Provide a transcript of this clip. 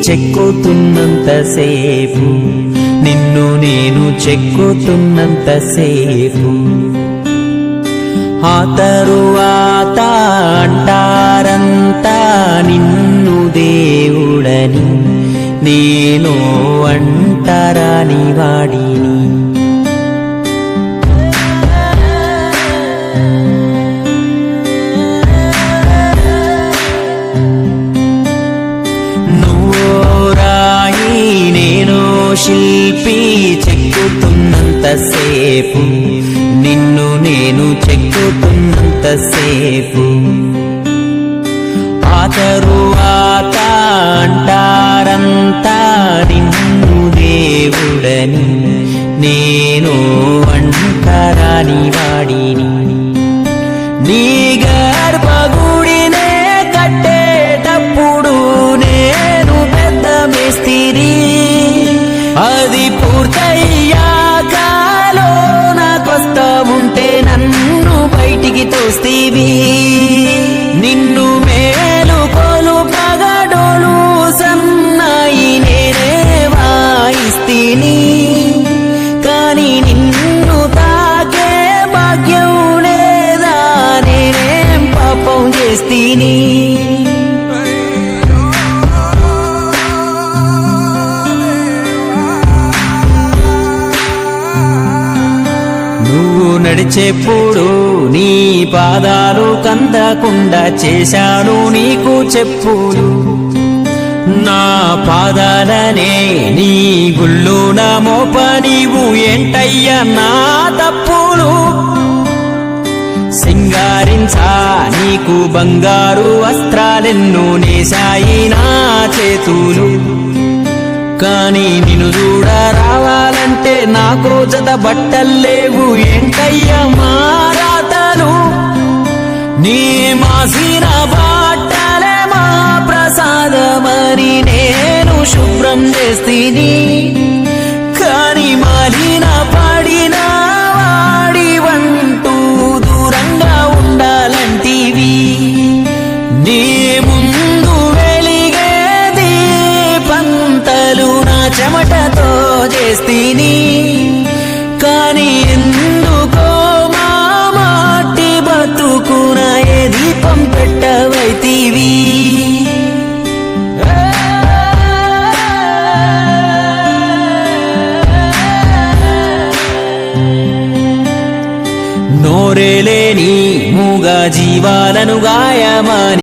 చెక్కుతున్నంతసేపు, నిన్ను నేను చెక్కుతున్నంతసేపు, ఆ తరువాత అంటారంతా నిన్ను దేవుడని, నేను అంటరాని వాడిని. శిల్పి చెక్కుతున్నంతసేపు, నిన్ను నేను చెక్కుతున్నంతసేపు, ఆ తరువాత అంటారంతా నిన్ను దేవుడని, నేను అంటరాని వాడిని. నీ గర్భగుడినే కట్టేటప్పుడు నేను పెద్ద మేస్తిరి, అది పూర్తయ్యాక లోనకొస్తా ఉంటే నన్ను బయటికి తోస్తీవి. నిన్ను మేలుకొలు పగడోలు సన్నాయి నేనే వాయిస్తీని, కాని నిన్ను తాకే భాగ్యం లేదా, నేనేం పాపం చేస్తీని. నువ్వు నడిచేప్పుడు నీ పాదాలు కందకుండా చేశాను నీకు చెప్పులు, నా పాదాలనే నీ గుళ్ళున మోప నీవు ఏంటయ్యా నా తప్పులు. సింగారించా నీకు బంగారు వస్త్రాలెన్నో నేశాయి నా చేతులు, కాని నిన్ను చూడ రావాలంటే నాకు జత బట్టల్లేవు ఏంటయ్యా మారాతలు. నీ మాసిన బట్టలే మా ప్రసాదమని నేను శుభ్రం చేస్తీని, కాని మాలిన పడిన వాడి వంటూ దూరంగా ఉండాలంటివి. నీ ముందు వెలిగే దీపంతలు నా చెమటతో చేస్తీని, కాని ఎందుకో మా మాటి బతుకున ఏ దీపం పెట్టవైతివి. నోరేలేని మూగ జీవాలను గాయమని